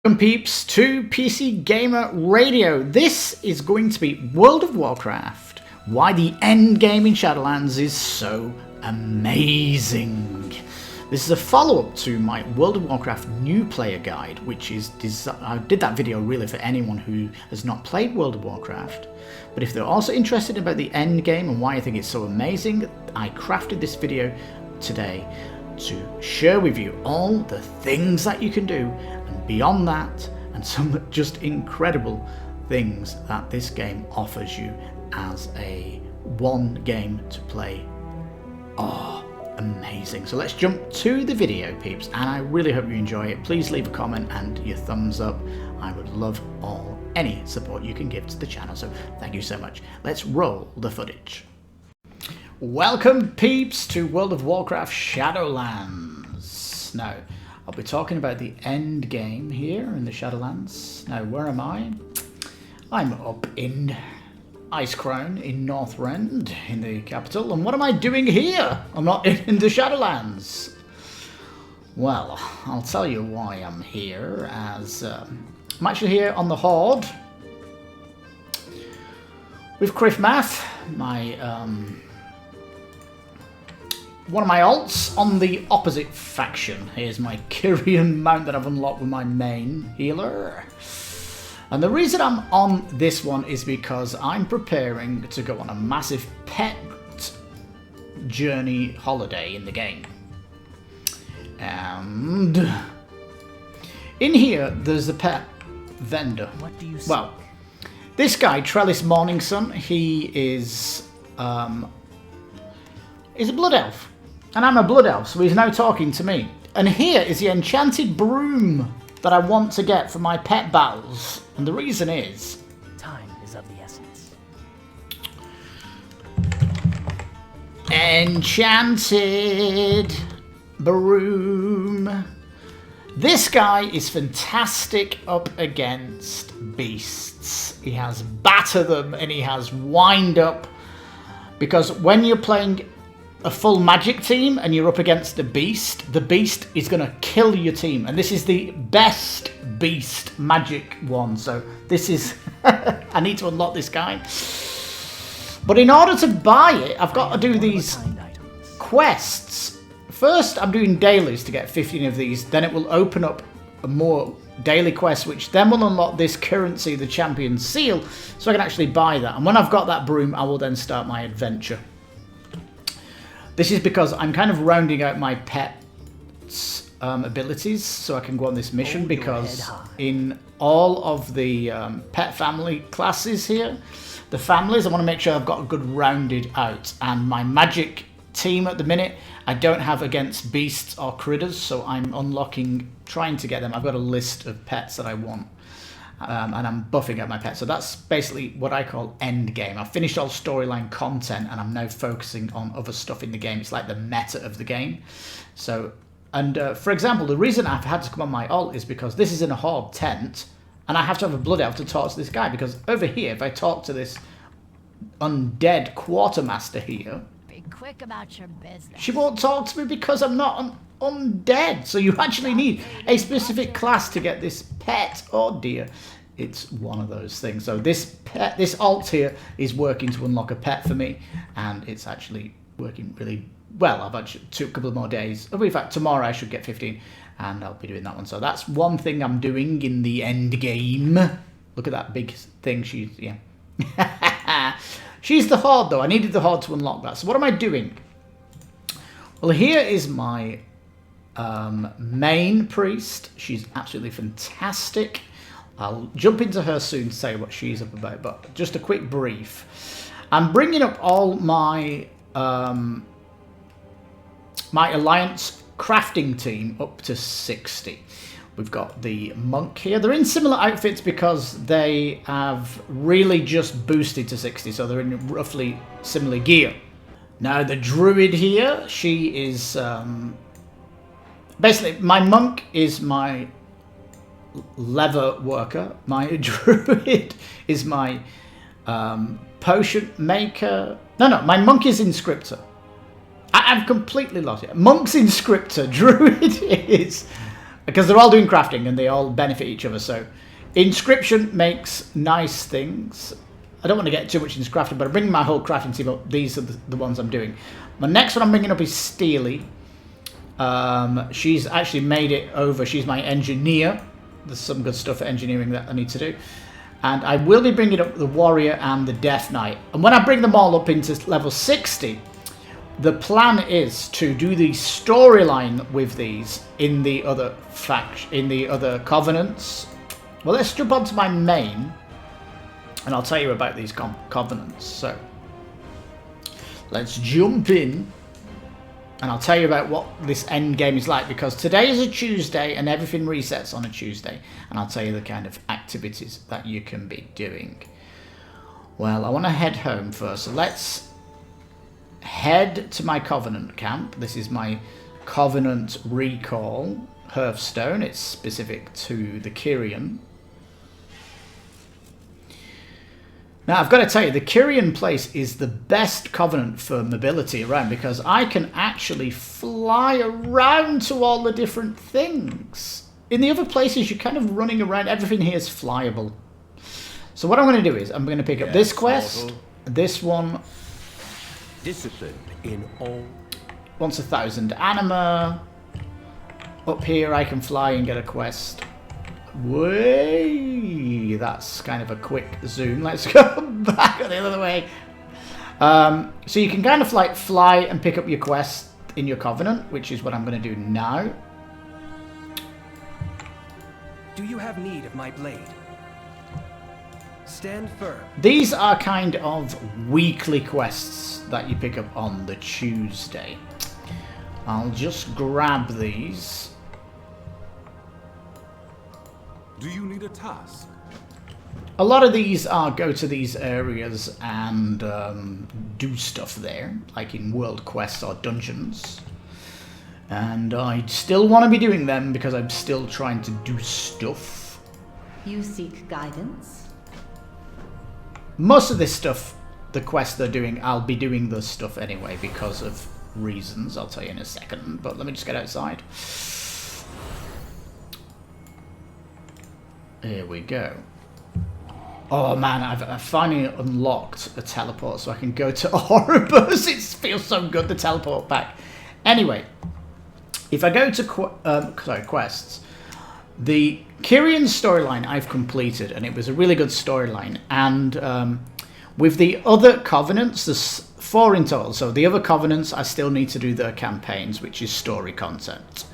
Welcome peeps to PC Gamer Radio. This is going to be World of Warcraft, why the end game in Shadowlands is so amazing. This is a follow-up to my World of Warcraft new player guide, which is I did that video really for anyone who has not played World of Warcraft. But if they're also interested about the end game and why I think it's so amazing, I crafted this video today to share with you all the things that you can do, and beyond that, and some just incredible things that this game offers you as a one game to play. Oh, amazing. So let's jump to the video, peeps, and I really hope you enjoy it. Please leave a comment and your thumbs up. I would love any support you can give to the channel, so thank you so much. Let's roll the footage. Welcome peeps to World of Warcraft Shadowlands. Now, I'll be talking about the end game here in the Shadowlands. Now, where am I? I'm up in Icecrown in Northrend, in the capital. And what am I doing here? I'm not in the Shadowlands. Well, I'll tell you why I'm here, as I'm actually here on the Horde with Criffmath, my one of my alts on the opposite faction. Here's my Kyrian mount that I've unlocked with my main healer. And the reason I'm on this one is because I'm preparing to go on a massive pet journey holiday in the game. And in here, there's a pet vendor. What do you say? Well, this guy, Trellis Morningsun, he is a blood elf. And I'm a blood elf, so he's now talking to me. And here is the enchanted broom that I want to get for my pet battles. And the reason is... time is of the essence. Enchanted broom. This guy is fantastic up against beasts. He has batter them and he has wind up. Because when you're playing a full magic team and you're up against the beast is going to kill your team, and this is the best beast magic one, so this is I need to unlock this guy. But in order to buy it, I've got to do these quests. First I'm doing dailies to get 15 of these, then it will open up more daily quests, which then will unlock this currency, the champion seal, so I can actually buy that. And when I've got that broom, I will then start my adventure. This is because I'm kind of rounding out my pet's abilities so I can go on this mission, because in all of the pet family classes here, the families, I want to make sure I've got a good rounded out. And my magic team at the minute, I don't have against beasts or critters, so I'm trying to get them. I've got a list of pets that I want. And I'm buffing out my pets. So that's basically what I call end game. I've finished all storyline content and I'm now focusing on other stuff in the game. It's like the meta of the game. So, and for example, the reason I've had to come on my alt is because this is in a Horde tent and I have to have a blood elf to talk to this guy, because over here, if I talk to this undead quartermaster here, be quick about your business. She won't talk to me because I'm not undead. So you actually need a specific class to get this pet. Oh dear, it's one of those things. So this alt here is working to unlock a pet for me, and it's actually working really well. I've actually took a couple of more days. In fact, tomorrow I should get 15 and I'll be doing that one. So that's one thing I'm doing in the end game. Look at that big thing. She's she's the Horde though. I needed the Horde to unlock that. So what am I doing? Well, here is my main priest. She's absolutely fantastic. I'll jump into her soon to say what she's up about, but just a quick brief. I'm bringing up all my my alliance crafting team up to 60. We've got the monk here. They're in similar outfits because they have really just boosted to 60, so they're in roughly similar gear. Now the druid here, she is basically, my monk is my leather worker. My druid is my potion maker. No, my monk is inscriptor. I've completely lost it. Monk's inscriptor. Druid is because they're all doing crafting and they all benefit each other. So inscription makes nice things. I don't want to get too much into crafting, but I'm bringing my whole crafting team up. These are the ones I'm doing. My next one I'm bringing up is Steely. She's actually made it over. She's my engineer. There's some good stuff for engineering that I need to do. And I will be bringing up the Warrior and the Death Knight. And when I bring them all up into level 60, the plan is to do the storyline with these in the other covenants. Well, let's jump onto my main, and I'll tell you about these covenants. So let's jump in, and I'll tell you about what this end game is like, because today is a Tuesday and everything resets on a Tuesday, and I'll tell you the kind of activities that you can be doing. Well, I want to head home first, so let's head to my Covenant camp. This is my Covenant recall hearthstone. It's specific to the Kyrian. Now, I've got to tell you, the Kyrian Place is the best Covenant for mobility around, because I can actually fly around to all the different things. In the other places, you're kind of running around. Everything here is flyable. So what I'm going to do is I'm going to pick up this quest, this one. Discipline in all. Wants 1,000 anima. Up here I can fly and get a quest. Way, that's kind of a quick zoom. Let's go back the other way. So you can kind of like fly and pick up your quest in your Covenant, which is what I'm going to do now. Do you have need of my blade? Stand firm. These are kind of weekly quests that you pick up on the Tuesday. I'll just grab these. Do you need a task? A lot of these are go to these areas and do stuff there, like in world quests or dungeons. And I still want to be doing them because I'm still trying to do stuff. You seek guidance? Most of this stuff, the quests they're doing, I'll be doing the stuff anyway because of reasons. I'll tell you in a second, but let me just get outside. Here we go. Oh man, I've finally unlocked a teleport so I can go to Orebus. It feels so good to teleport back. Anyway, if I go to quests, the Kyrian storyline I've completed, and it was a really good storyline. And with the other covenants, there's 4 in total. So the other covenants, I still need to do their campaigns, which is story content.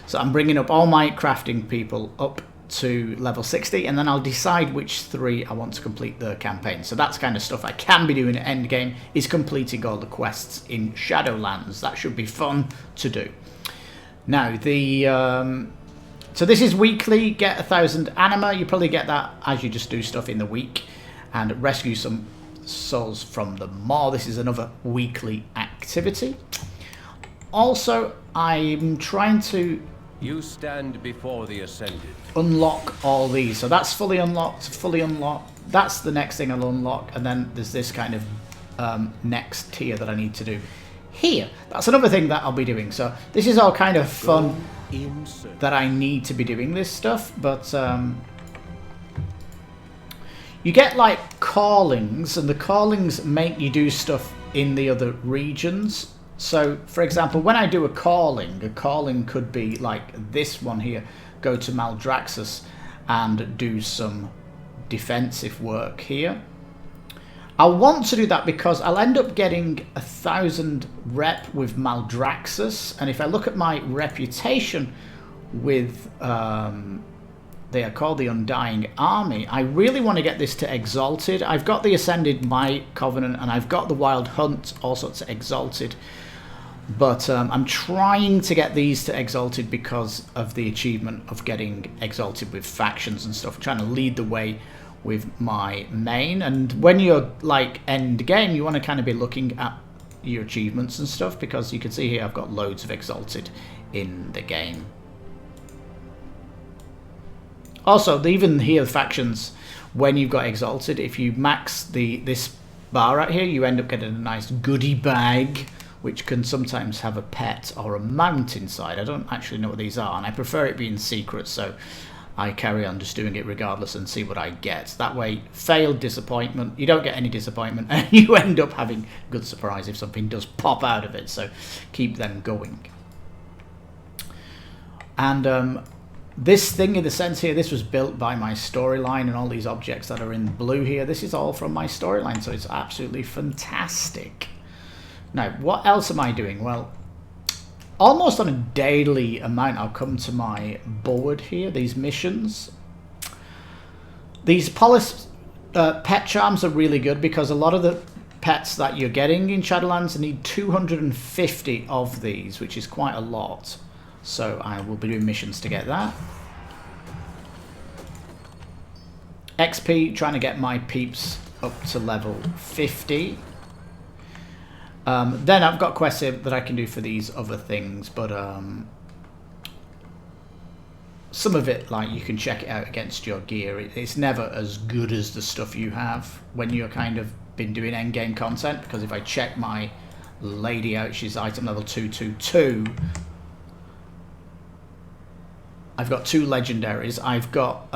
So I'm bringing up all my crafting people up to level 60, and then I'll decide which 3 I want to complete the campaign. So that's kind of stuff I can be doing at endgame, is completing all the quests in Shadowlands. That should be fun to do. Now, so this is weekly, get 1,000 anima. You probably get that as you just do stuff in the week, and rescue some souls from the maw. This is another weekly activity. Also, I'm trying to You stand before the ascended. unlock all these. So that's fully unlocked, fully unlocked. That's the next thing I'll unlock. And then there's this kind of next tier that I need to do here. That's another thing that I'll be doing. So this is all kind of fun that I need to be doing this stuff. But you get like callings, and the callings make you do stuff in the other regions. So, for example, when I do a calling could be like this one here. Go to Maldraxxus and do some defensive work here. I want to do that because I'll end up getting 1,000 rep with Maldraxxus. And if I look at my reputation with, they are called the Undying Army, I really want to get this to Exalted. I've got the Ascended My Covenant, and I've got the Wild Hunt also to Exalted. But I'm trying to get these to Exalted because of the achievement of getting Exalted with factions and stuff. I'm trying to lead the way with my main. And when you're like end game, you want to kind of be looking at your achievements and stuff, because you can see here I've got loads of Exalted in the game. Also, even here, factions, when you've got Exalted, if you max this bar right here, you end up getting a nice goodie bag which can sometimes have a pet or a mount inside. I don't actually know what these are, and I prefer it being secret, so I carry on just doing it regardless and see what I get. That way, failed disappointment, you don't get any disappointment, and you end up having a good surprise if something does pop out of it, so keep them going. And this thing in the sense here, this was built by my storyline, and all these objects that are in blue here, this is all from my storyline, so it's absolutely fantastic. Now, what else am I doing? Well, almost on a daily amount, I'll come to my board here, these missions. These pet charms are really good because a lot of the pets that you're getting in Shadowlands need 250 of these, which is quite a lot. So I will be doing missions to get that. XP, trying to get my peeps up to level 50. Then I've got quests here that I can do for these other things, but some of it, like, you can check it out against your gear. It's never as good as the stuff you have when you're kind of been doing endgame content, because if I check my lady out, she's item level 222. I've got 2 legendaries. I've got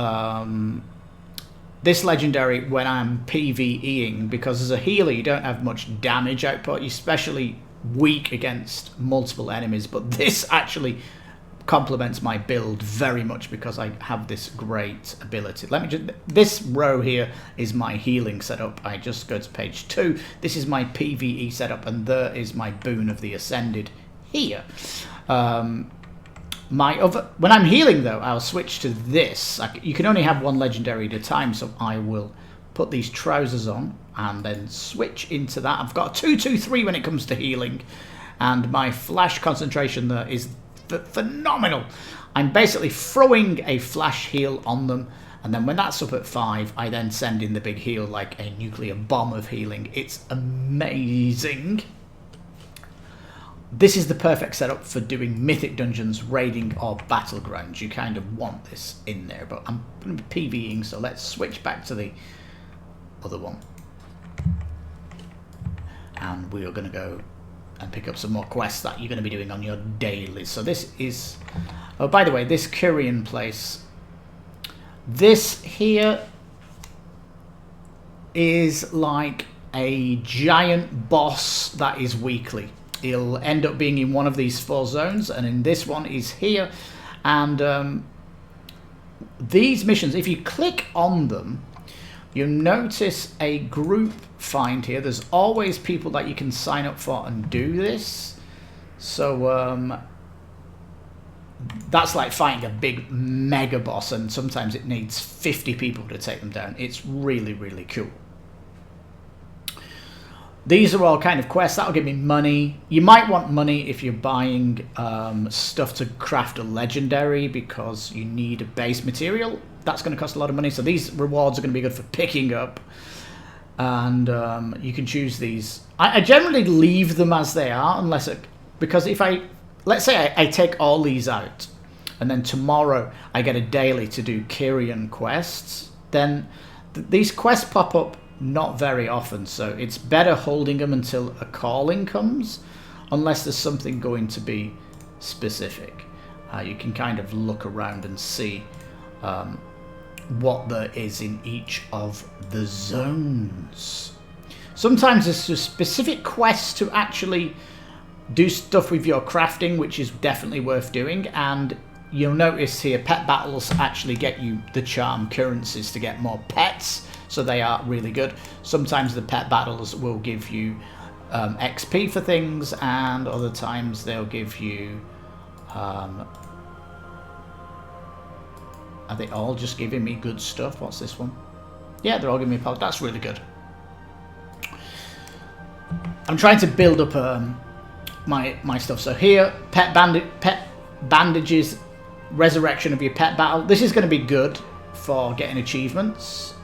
this legendary when I'm PvEing, because as a healer you don't have much damage output. You're especially weak against multiple enemies, but this actually complements my build very much because I have this great ability. Let me just, this row here is my healing setup. I just go to page 2. This is my PvE setup, and there is my boon of the Ascended here. When I'm healing though, I'll switch to this. You can only have 1 legendary at a time, so I will put these trousers on and then switch into that. I've got a 2-2-3 when it comes to healing, and my flash concentration there is phenomenal. I'm basically throwing a flash heal on them, and then when that's up at 5, I then send in the big heal like a nuclear bomb of healing. It's amazing. This is the perfect setup for doing mythic dungeons, raiding, or battlegrounds. You kind of want this in there, but I'm going to be PvEing, so let's switch back to the other one. And we are going to go and pick up some more quests that you're going to be doing on your dailies. So this is... Oh, by the way, this Kyrian Place. This here is like a giant boss that is weekly. He'll end up being in one of these 4 zones, and in this one is here. And these missions, if you click on them, you'll notice a group find here. There's always people that you can sign up for and do this. So that's like fighting a big mega boss, and sometimes it needs 50 people to take them down. It's really, really cool. These are all kind of quests. That'll give me money. You might want money if you're buying stuff to craft a legendary, because you need a base material. That's going to cost a lot of money. So these rewards are going to be good for picking up. And you can choose these. I generally leave them as they are, unless because if let's say I take all these out, and then tomorrow I get a daily to do Kyrian quests, then these quests pop up not very often, so it's better holding them until a calling comes, unless there's something going to be specific. You can kind of look around and see what there is in each of the zones. Sometimes there's a specific quest to actually do stuff with your crafting, which is definitely worth doing, and you'll notice here pet battles actually get you the charm currencies to get more pets. So they are really good. Sometimes the pet battles will give you XP for things, and other times they'll give you... are they all just giving me good stuff? What's this one? Yeah, they're all giving me power. That's really good. I'm trying to build up my stuff. So here, pet bandages, resurrection of your pet battle. This is going to be good for getting achievements,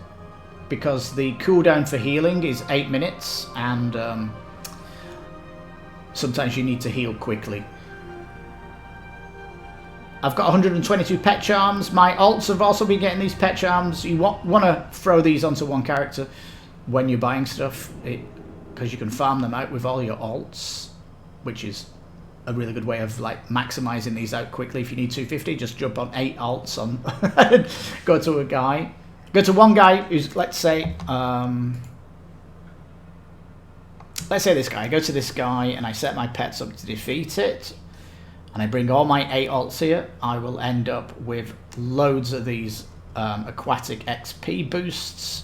because the cooldown for healing is 8 minutes, and sometimes you need to heal quickly. I've got 122 pet charms. My alts have also been getting these pet charms. You want to throw these onto one character when you're buying stuff, because you can farm them out with all your alts. which is a really good way of like maximizing these out quickly. If you need 250, just jump on 8 alts on go to a guy. Go to one guy who's, let's say this guy. I go to this guy and I set my pets up to defeat it. And I bring all my 8 alts here. I will end up with loads of these aquatic XP boosts.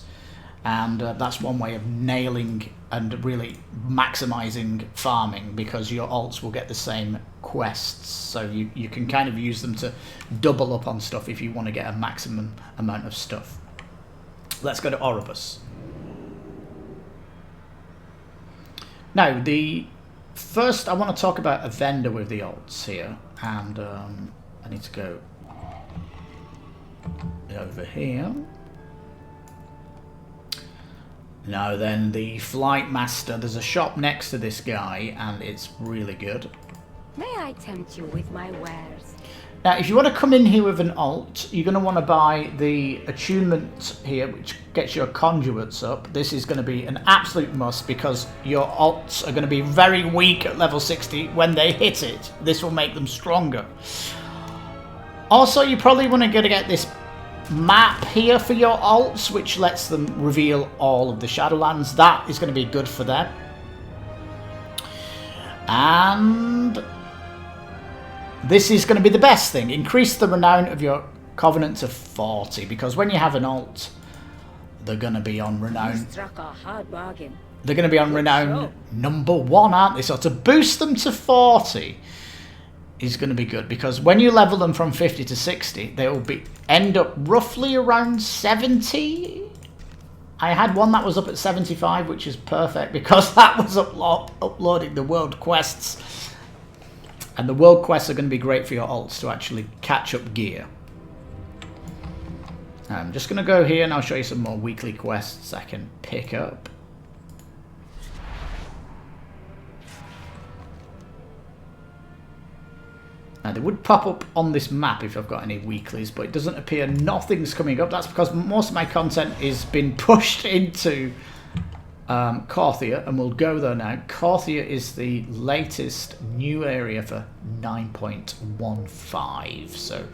And that's one way of nailing and really maximizing farming, because your alts will get the same quests. So you can kind of use them to double up on stuff if you want to get a maximum amount of stuff. Let's go to Oribus. Now, first I want to talk about a vendor with the alts here. And I need to go over here. Now then, the Flight Master, there's a shop next to this guy, and it's really good. May I tempt you with my wares? Now, if you want to come in here with an alt, you're going to want to buy the attunement here, which gets your conduits up. This is going to be an absolute must, because your alts are going to be very weak at level 60 when they hit it. This will make them stronger. Also, you probably want to get this map here for your alts, which lets them reveal all of the Shadowlands. That is going to be good for them. And this is going to be the best thing. Increase the renown of your Covenant to 40, because when you have an alt, they're going to be on renown. Struck a hard bargain. They're going to be on renown #1, aren't they? So to boost them to 40 is going to be good, because when you level them from 50 to 60, they will end up roughly around 70. I had one that was up at 75, which is perfect, because that was uploading the world quests. And the world quests are going to be great for your alts to actually catch up gear. I'm just going to go here and I'll show you some more weekly quests I can pick up. Now, they would pop up on this map if I've got any weeklies, but it doesn't appear nothing's coming up. That's because most of my content is been pushed into Korthia, and we'll go there now. Korthia is the latest new area for 9.15, so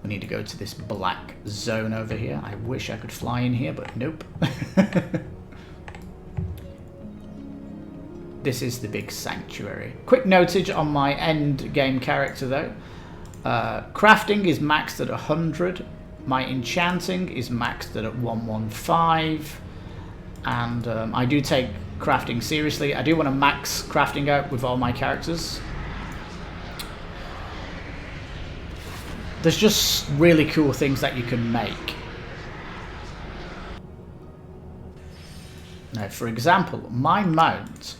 we need to go to this black zone over here. I wish I could fly in here, but nope. This is the big sanctuary. Quick notage on my end game character though. Crafting is maxed at 100. My enchanting is maxed at 115. And I do take crafting seriously. I do want to max crafting out with all my characters. There's just really cool things that you can make. Now, for example, my mount.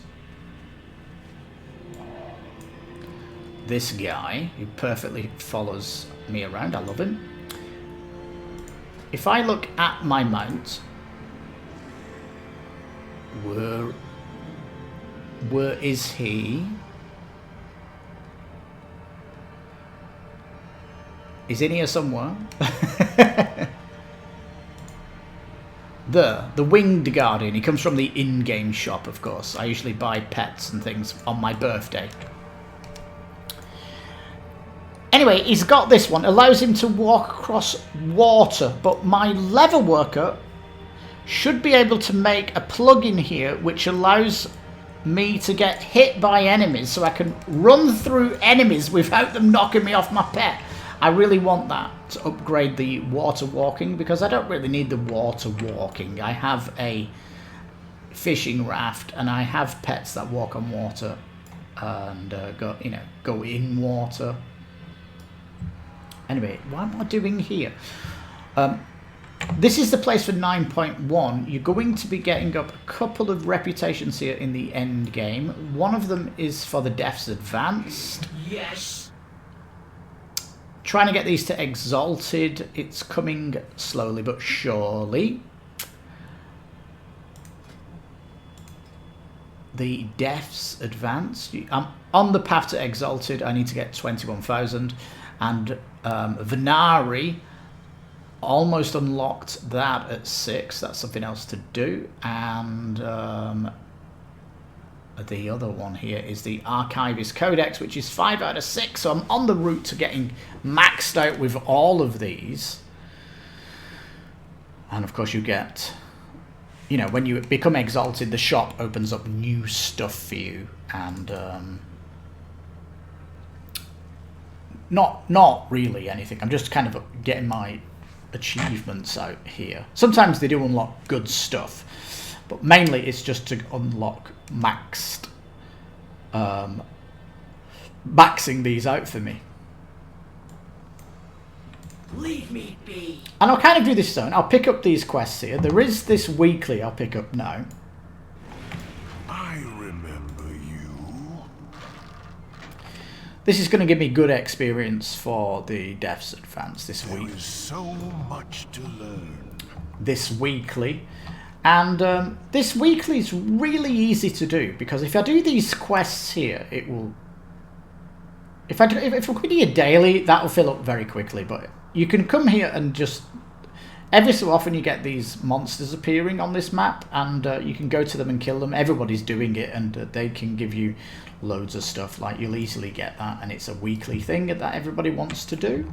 This guy, who perfectly follows me around, I love him. If I look at my mount, where is he? He's in here somewhere. The Winged Guardian. He comes from the in-game shop, of course. I usually buy pets and things on my birthday. Anyway, he's got this one. Allows him to walk across water. But my level worker should be able to make a plugin here which allows me to get hit by enemies, so I can run through enemies without them knocking me off my pet. I really want that to upgrade the water walking, because I don't really need the water walking. I have a fishing raft and I have pets that walk on water and go in water. Anyway, what am I doing here? This is the place for 9.1. You're going to be getting up a couple of reputations here in the end game. One of them is for the Deaths Advanced. Yes! Trying to get these to Exalted. It's coming slowly but surely. The Deaths Advanced. I'm on the path to Exalted. I need to get 21,000. And Venari, almost unlocked that at 6. That's something else to do. And the other one here is the Archivist Codex, which is 5 out of 6. So I'm on the route to getting maxed out with all of these. And of course you get, you know, when you become exalted, the shop opens up new stuff for you. And not really anything. I'm just kind of getting my achievements out here. Sometimes they do unlock good stuff. But mainly it's just to unlock maxing these out for me. Leave me be. And I'll kind of do this zone. I'll pick up these quests here. There is this weekly I'll pick up now. I remember you. This is going to give me good experience for the Death's Advance this week. There is so much to learn. This weekly. And this weekly is really easy to do, because if I do these quests here, it will... If we're doing a daily, that will fill up very quickly, but you can come here and just... Every so often you get these monsters appearing on this map, and you can go to them and kill them. Everybody's doing it, and they can give you loads of stuff. Like, you'll easily get that, and it's a weekly thing that everybody wants to do.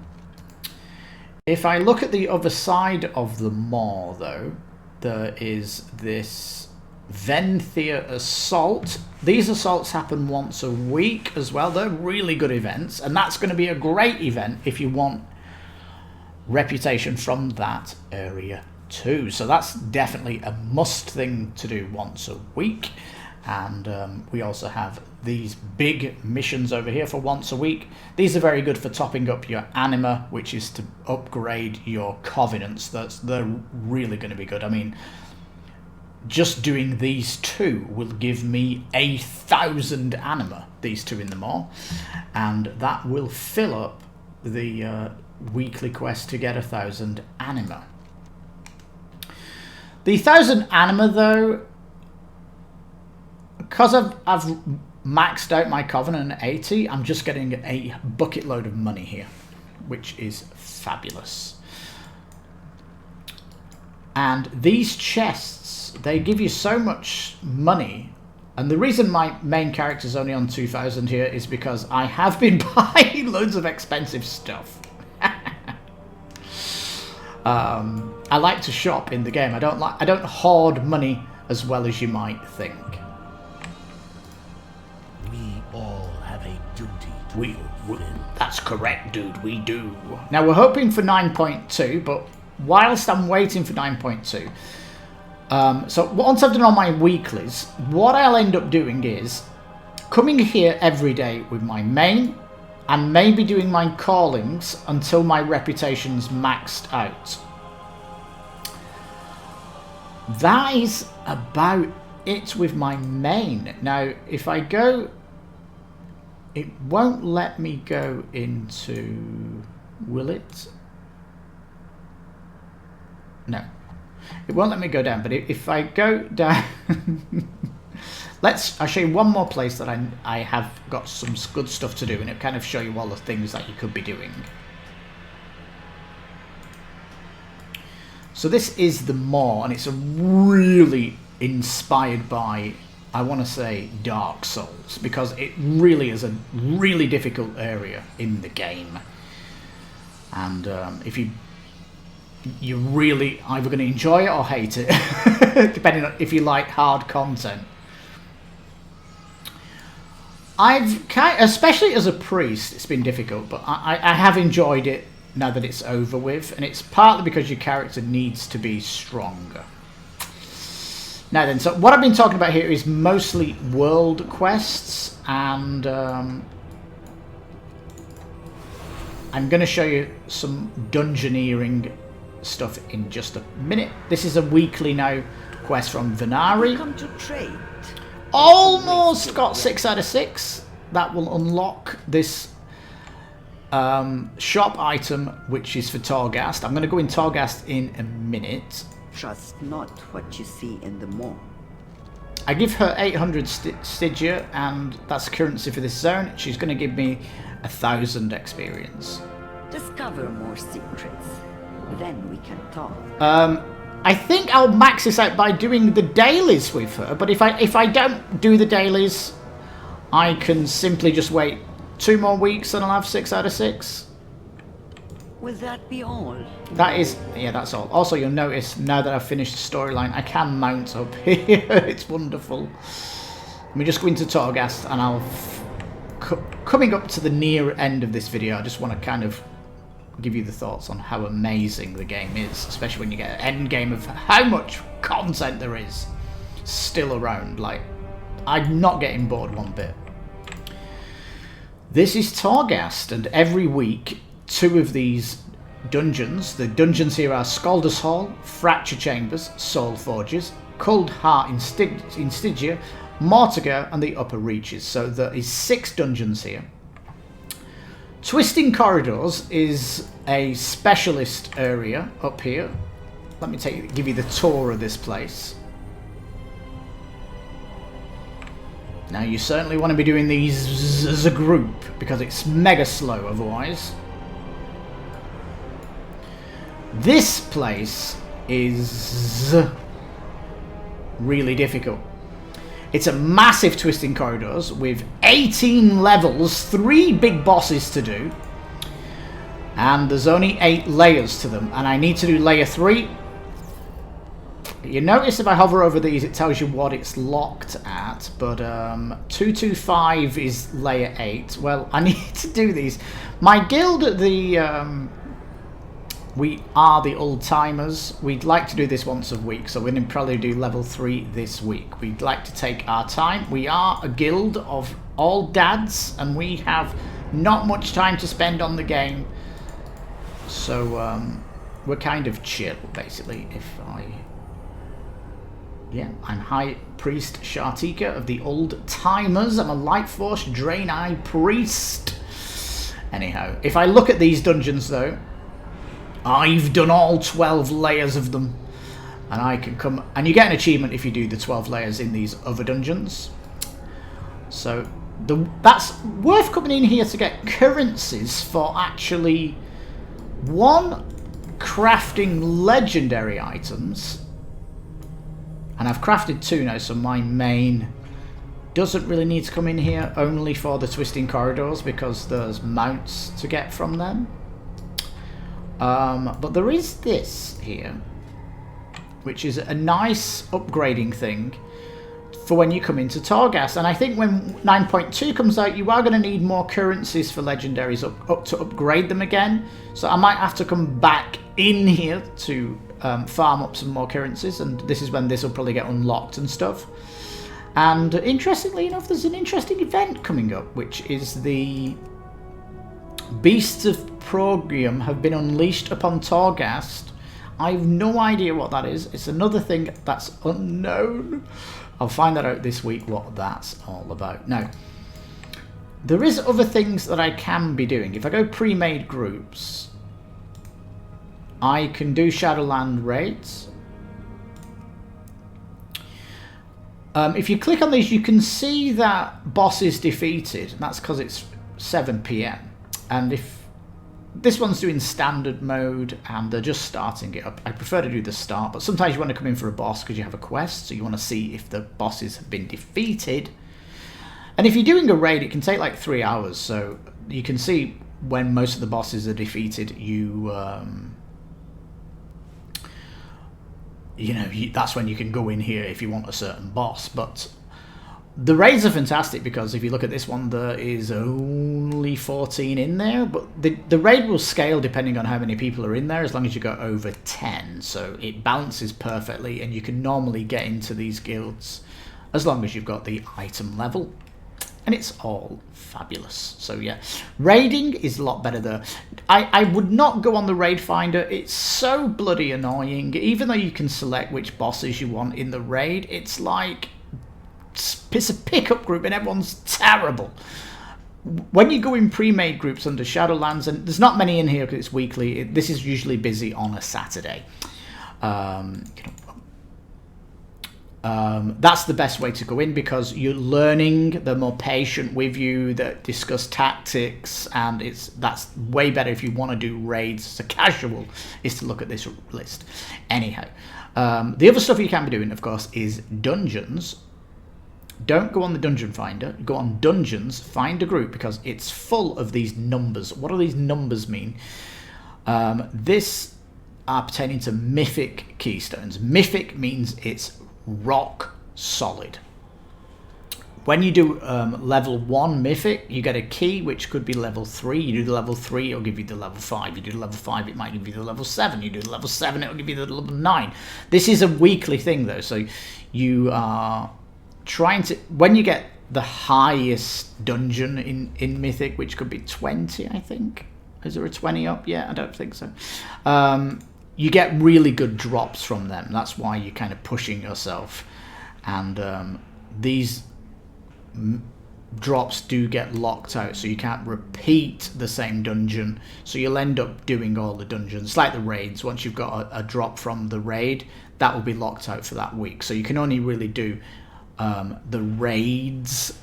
If I look at the other side of the mall, though, there is this Venthia Assault. These assaults happen once a week as well. They're really good events, and that's going to be a great event if you want reputation from that area too. So that's definitely a must thing to do once a week. And we also have these big missions over here for once a week. These are very good for topping up your anima, which is to upgrade your covenants. They're really going to be good. I mean, just doing these two will give me 1,000 anima, these two in the mall. And that will fill up the weekly quest to get 1,000 anima. The 1,000 anima, though, because I've maxed out my Covenant at 80, I'm just getting a bucket load of money here, which is fabulous. And these chests, they give you so much money. And the reason my main character is only on 2,000 here is because I have been buying loads of expensive stuff. I like to shop in the game. I don't hoard money as well as you might think. We all have a duty to That's correct, dude. We do. Now we're hoping for 9.2, but whilst I'm waiting for 9.2, so once I've done all my weeklies, what I'll end up doing is coming here every day with my main and maybe doing my callings until my reputation's maxed out. That is about it with my main. Now, if I go... It won't let me go into... Will it? No. It won't let me go down, but if I go down... I'll show you one more place that I have got some good stuff to do, and it'll kind of show you all the things that you could be doing. So this is the mall, and it's a really inspired by, I want to say, Dark Souls, because it really is a really difficult area in the game. And if you're really either going to enjoy it or hate it, depending on if you like hard content. Especially as a priest, it's been difficult, but I have enjoyed it now that it's over with, and it's partly because your character needs to be stronger. Now then, so what I've been talking about here is mostly world quests, and I'm going to show you some dungeoneering stuff in just a minute. This is a weekly now quest from Venari. come to trade. Almost got 6 out of 6. That will unlock this shop item, which is for Targaste. I'm going to go in Targaste in a minute. Trust not what you see in the mall. I give her 800 Stygia, and that's currency for this zone. She's going to give me 1,000 experience. Discover more secrets. Then we can talk. I think I'll max this out by doing the dailies with her, but if I don't do the dailies, I can simply just wait 2 more weeks and I'll have 6 out of 6. Will that be all? That is, yeah, that's all. Also, you'll notice now that I've finished the storyline, I can mount up here. It's wonderful. Let me just go into Targaste, and I'll... coming up to the near end of this video, I just want to kind of give you the thoughts on how amazing the game is, especially when you get an end game of how much content there is still around. Like, I'm not getting bored one bit. This is Targaste, and every week 2 of these dungeons. The dungeons here are Scaldus Hall, Fracture Chambers, Soul Forges, Cold Heart in Stygia, Mortiger, and the Upper Reaches. So there is 6 dungeons here. Twisting Corridors is a specialist area up here. Let me give you the tour of this place. Now you certainly want to be doing these as a group because it's mega slow otherwise. This place is really difficult. It's a massive Twisting Corridors with 18 levels, 3 big bosses to do, and there's only 8 layers to them, and I need to do layer 3. You notice if I hover over these it tells you what it's locked at, but 225 is layer 8. Well, I need to do these. My guild, we are the old timers. We'd like to do this once a week, so we're going to probably do level 3 this week. We'd like to take our time. We are a guild of all dads, and we have not much time to spend on the game. So we're kind of chill, basically. I'm High Priest Shartika of the Old Timers. I'm a Light Force Draenei Priest. Anyhow, if I look at these dungeons, though, I've done all 12 layers of them, and I can come, and you get an achievement if you do the 12 layers in these other dungeons. So that's worth coming in here to get currencies for actually 1, crafting legendary items, and I've crafted 2 now, so my main doesn't really need to come in here, only for the Twisting Corridors because there's mounts to get from them. But there is this here, which is a nice upgrading thing for when you come into Targaste. And I think when 9.2 comes out, you are going to need more currencies for legendaries up to upgrade them again. So I might have to come back in here to farm up some more currencies, and this is when this will probably get unlocked and stuff. And interestingly enough, there's an interesting event coming up, which is the Beasts of Progium have been unleashed upon Targaste. I have no idea what that is. It's another thing that's unknown. I'll find that out this week, what that's all about. Now, there is other things that I can be doing. If I go pre-made groups, I can do Shadowland raids. If you click on these, you can see that boss is defeated. That's because it's 7 PM. And if this one's doing standard mode and they're just starting it up, I prefer to do the start, but sometimes you want to come in for a boss because you have a quest, so you want to see if the bosses have been defeated. And if you're doing a raid, it can take like 3 hours, so you can see when most of the bosses are defeated. That's when you can go in here if you want a certain boss. But the raids are fantastic because if you look at this one, there is only 14 in there, but the raid will scale depending on how many people are in there, as long as you go over 10. So it balances perfectly, and you can normally get into these guilds as long as you've got the item level. And it's all fabulous. So yeah, raiding is a lot better there. I would not go on the raid finder. It's so bloody annoying. Even though you can select which bosses you want in the raid, it's like it's a pickup group and everyone's terrible. When you go in pre-made groups under Shadowlands, and there's not many in here because it's weekly, this is usually busy on a Saturday. That's the best way to go in because you're learning, they're more patient with you, that discuss tactics, and that's way better if you want to do raids as a casual, is to look at this list. Anyhow, The other stuff you can be doing, of course, is dungeons. Don't go on the dungeon finder. Go on dungeons, find a group, because it's full of these numbers. What do these numbers mean? This are pertaining to mythic keystones. Mythic means it's rock solid. When you do level 1 mythic, you get a key which could be level 3. You do the level 3, it'll give you the level 5. You do the level 5, it might give you the level 7. You do the level 7, it'll give you the level 9. This is a weekly thing though, so you are trying to... When you get the highest dungeon in mythic, which could be 20, I think. Is there a 20 up? Yeah, I don't think so. You get really good drops from them. That's why you're kind of pushing yourself. And these drops do get locked out, so you can't repeat the same dungeon. So you'll end up doing all the dungeons. It's like the raids. Once you've got a drop from the raid, that will be locked out for that week. So you can only really do the raids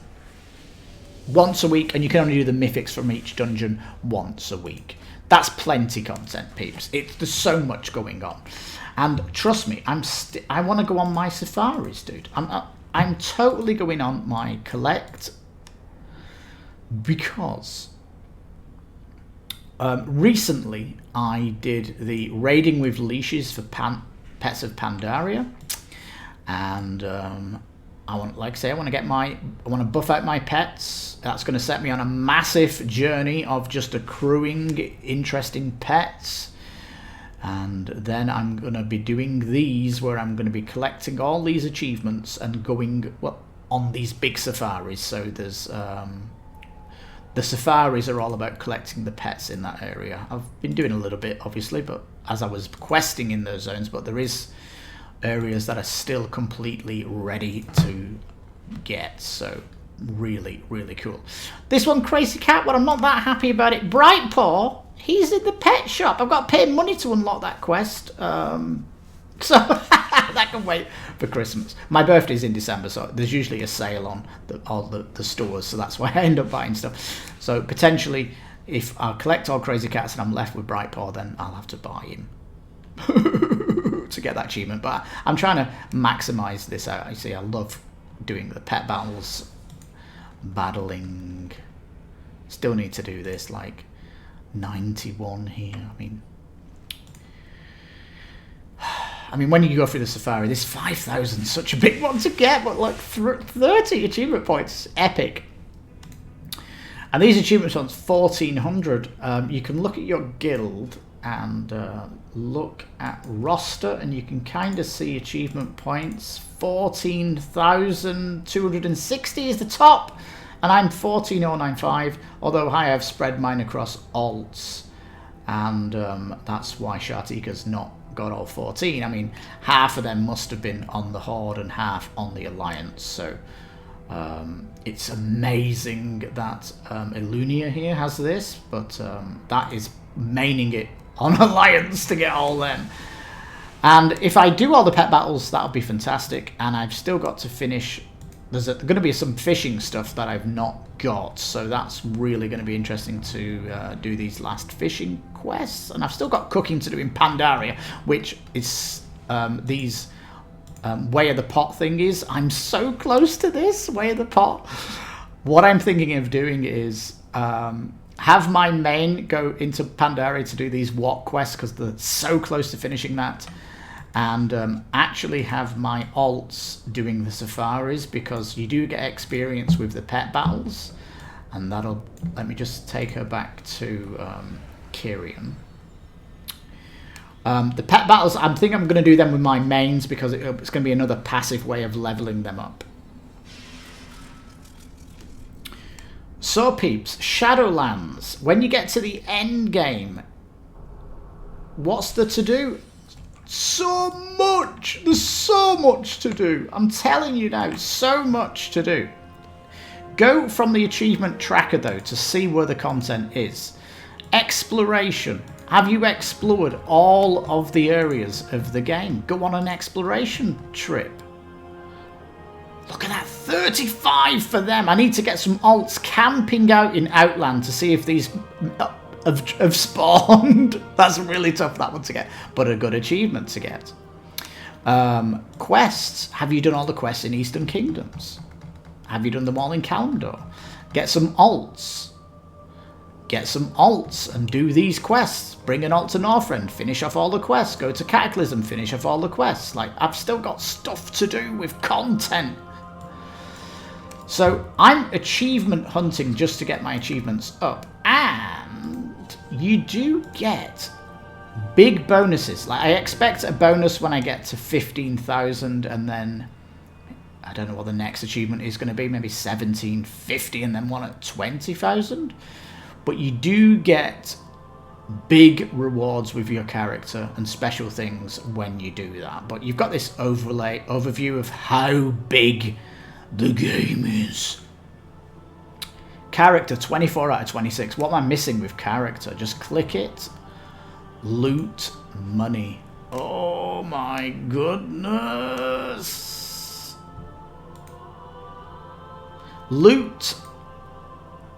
once a week, and you can only do the mythics from each dungeon once a week. That's plenty content, peeps. There's so much going on, and trust me, I want to go on my safaris, dude. I'm totally going on my collect, because recently I did the raiding with leashes for Pets of Pandaria, and I want to buff out my pets. That's going to set me on a massive journey of just accruing interesting pets. And then I'm going to be doing these, where I'm going to be collecting all these achievements and going on these big safaris. So there's the safaris are all about collecting the pets in that area. I've been doing a little bit, obviously, but as I was questing in those zones, but there is areas that are still completely ready to get. So really, really cool. This one, Crazy Cat, but I'm not that happy about it. Brightpaw, he's in the pet shop. I've got to pay money to unlock that quest. So that can wait for Christmas. My birthday's in December, so there's usually a sale on all the stores, so that's why I end up buying stuff. So potentially, if I collect all Crazy Cats and I'm left with Brightpaw, then I'll have to buy him to get that achievement. But I'm trying to maximize this out. You see, I love doing the pet battles, battling. Still need to do this, like 91 here. I mean, when you go through the safari, this 5,000 is such a big one to get, but like 30 achievement points, epic. And these achievement points, 1,400. You can look at your guild and look at roster, and you can kind of see achievement points. 14,260 is the top, and I'm 14,095. Although I have spread mine across alts, and that's why Shartika's not got all 14. I mean, half of them must have been on the Horde and half on the Alliance. So it's amazing that Illunia here has this, but that is maining it on Alliance to get all them. And if I do all the pet battles, that'll be fantastic. And I've still got to finish. There's going to be some fishing stuff that I've not got, so that's really going to be interesting to do these last fishing quests. And I've still got cooking to do in Pandaria, which is these Way of the Pot thing is. I'm so close to this Way of the Pot. What I'm thinking of doing is have my main go into Pandaria to do these What quests, because they're so close to finishing that. And actually have my alts doing the safaris, because you do get experience with the pet battles. And that'll... Let me just take her back to Kyrian. The pet battles, I think I'm going to do them with my mains, because it's going to be another passive way of leveling them up. So peeps, Shadowlands. When you get to the end game, what's there to do? So much! There's so much to do. I'm telling you now, so much to do. Go from the achievement tracker though to see where the content is. Exploration. Have you explored all of the areas of the game? Go on an exploration trip. Look at that, 35 for them. I need to get some alts camping out in Outland to see if these have spawned. That's really tough, that one to get, but a good achievement to get. Quests. Have you done all the quests in Eastern Kingdoms? Have you done them all in Kalimdor? Get some alts. Get some alts and do these quests. Bring an alt to Northrend, finish off all the quests. Go to Cataclysm, finish off all the quests. Like, I've still got stuff to do with content. So I'm achievement hunting just to get my achievements up. And you do get big bonuses. Like, I expect a bonus when I get to 15,000, and then I don't know what the next achievement is going to be, maybe 1750, and then one at 20,000. But you do get big rewards with your character and special things when you do that. But you've got this overview of how big the game is. Character, 24 out of 26. What am I missing with character? Just click it. Loot, money. Oh my goodness. Loot.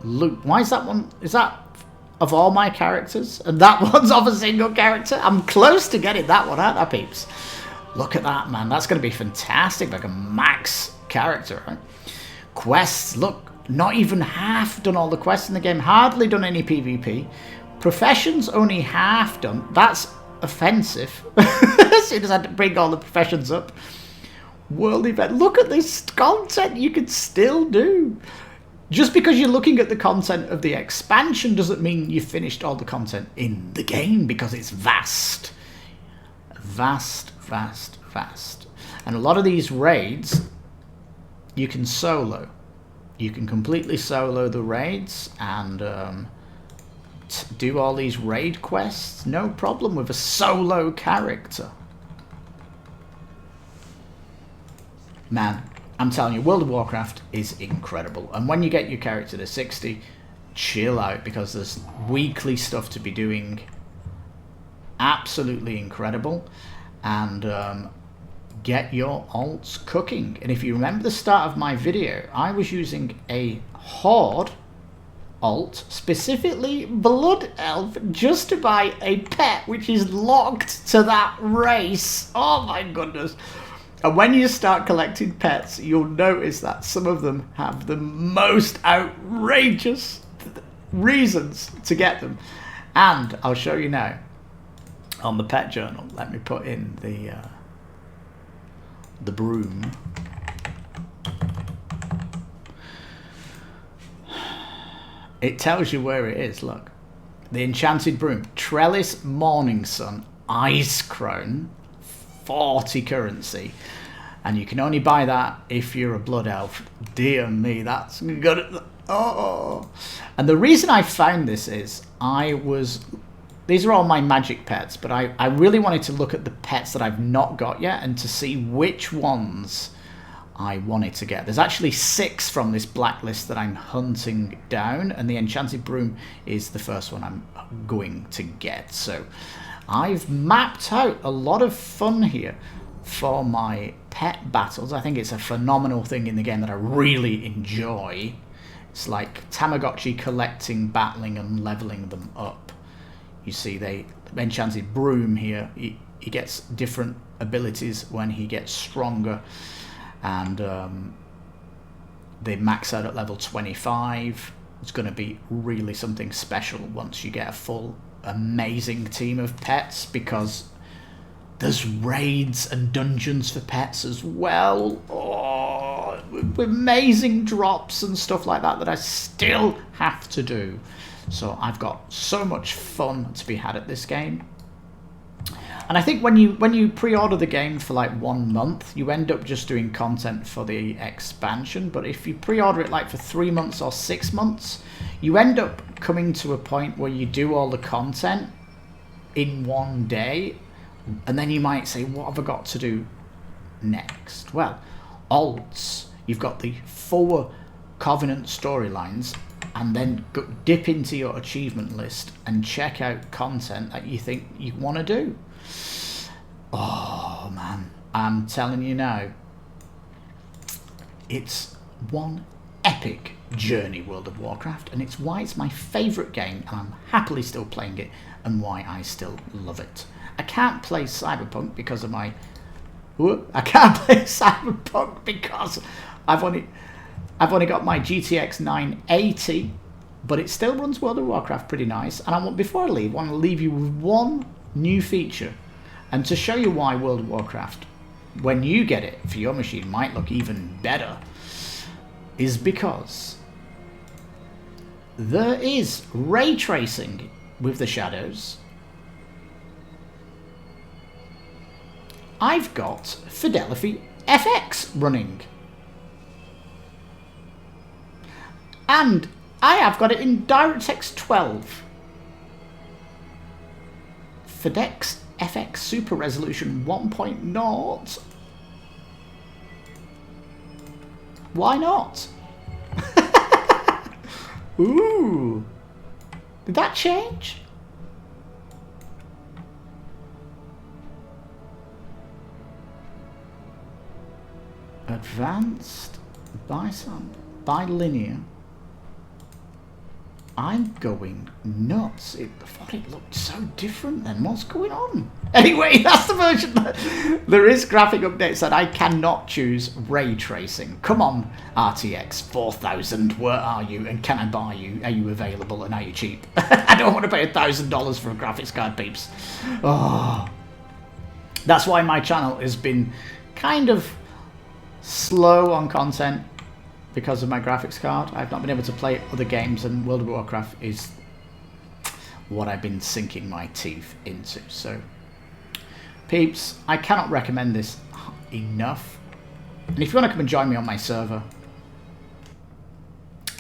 Loot. Why is that one? Is that of all my characters? And that one's of a single character? I'm close to getting that one, aren't I, peeps? Look at that, man. That's going to be fantastic. Like a max character, right? Quests. Look, not even half done all the quests in the game. Hardly done any PvP. Professions only half done. That's offensive. As soon as I had to bring all the professions up. World event. Look at this content you can still do. Just because you're looking at the content of the expansion doesn't mean you've finished all the content in the game, because it's vast. Vast, vast, vast. And a lot of these raids, you can solo. You can completely solo the raids and do all these raid quests. No problem with a solo character. Man, I'm telling you, World of Warcraft is incredible. And when you get your character to 60, chill out, because there's weekly stuff to be doing. Absolutely incredible. And get your alts cooking. And if you remember the start of my video, I was using a Horde alt, specifically Blood Elf, just to buy a pet which is locked to that race. Oh my goodness. And when you start collecting pets, you'll notice that some of them have the most outrageous reasons to get them. And I'll show you now on the pet journal. Let me put in the broom. It tells you where it is, look. The enchanted broom. Trellis Morning Sun. Ice Crown. 40 currency. And you can only buy that if you're a blood elf. Dear me, that's good. Oh. And the reason I found this is these are all my magic pets, but I really wanted to look at the pets that I've not got yet and to see which ones I wanted to get. There's actually 6 from this blacklist that I'm hunting down, and the enchanted broom is the first one I'm going to get. So I've mapped out a lot of fun here for my pet battles. I think it's a phenomenal thing in the game that I really enjoy. It's like Tamagotchi collecting, battling and leveling them up. You see the enchanted broom here, he gets different abilities when he gets stronger, and they max out at level 25. It's going to be really something special once you get a full amazing team of pets, because there's raids and dungeons for pets as well. Oh, with amazing drops and stuff like that I still have to do. So I've got so much fun to be had at this game. And I think when you pre-order the game for like 1 month, you end up just doing content for the expansion. But if you pre-order it like for 3 months or 6 months, you end up coming to a point where you do all the content in one day, and then you might say, what have I got to do next? Well, alts. You've got the 4 Covenant storylines, and then dip into your achievement list and check out content that you think you want to do. Oh man, I'm telling you now, it's one epic journey, World of Warcraft, and it's why it's my favourite game, and I'm happily still playing it, and why I still love it. I can't play Cyberpunk because of my I can't play Cyberpunk because I've only got my GTX 980, but it still runs World of Warcraft pretty nice. And before I leave, I want to leave you with one new feature, and to show you why World of Warcraft, when you get it for your machine, might look even better, is because there is ray tracing with the shadows. I've got Fidelity FX running. And I have got it in DirectX 12. Fidex FX Super Resolution 1.0. Why not? Ooh. Did that change? Advanced bilinear. I'm going nuts. I thought it looked so different then. What's going on? Anyway, that's the version. There is graphic updates that I cannot choose ray tracing. Come on, RTX 4000, where are you? And can I buy you? Are you available and are you cheap? I don't want to pay $1,000 for a graphics card, peeps. Oh. That's why my channel has been kind of slow on content. Because of my graphics card, I've not been able to play other games, and World of Warcraft is what I've been sinking my teeth into. So, peeps, I cannot recommend this enough. And if you want to come and join me on my server,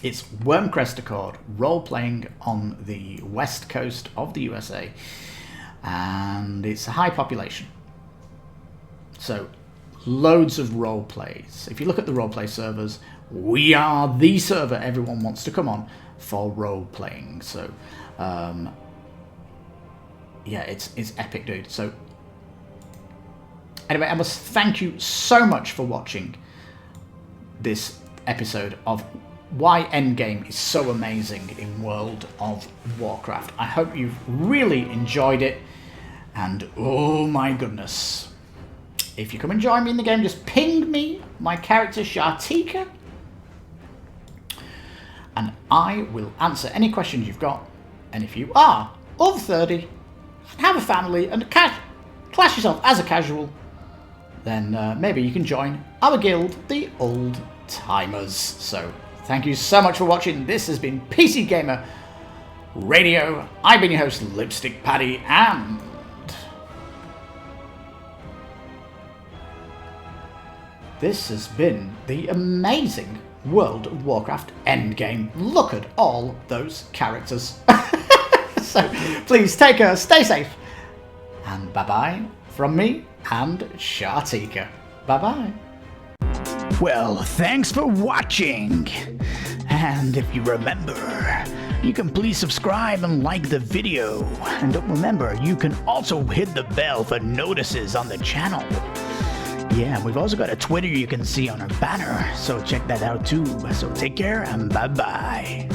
it's Wormcrest Accord, role-playing on the west coast of the USA, and it's a high population. So, loads of role plays. If you look at the role play servers, we are the server everyone wants to come on for role playing. So, yeah, it's epic, dude. So, anyway, I must thank you so much for watching this episode of why Endgame is so amazing in World of Warcraft. I hope you've really enjoyed it, and oh my goodness. If you come and join me in the game, just ping me my character Shartika, and I will answer any questions you've got. And if you are over 30 and have a family and class yourself as a casual, then maybe you can join our guild, the Old Timers. So thank you so much for watching. This has been PC Gamer Radio. I've been your host, Lipstickpaddy, and this has been the amazing World of Warcraft Endgame. Look at all those characters. So please take care, stay safe, and bye-bye from me and Shartika. Bye-bye. Well, thanks for watching. And if you remember, you can please subscribe and like the video. And don't remember, you can also hit the bell for notices on the channel. Yeah, we've also got a Twitter you can see on our banner, so check that out too. So take care and bye-bye.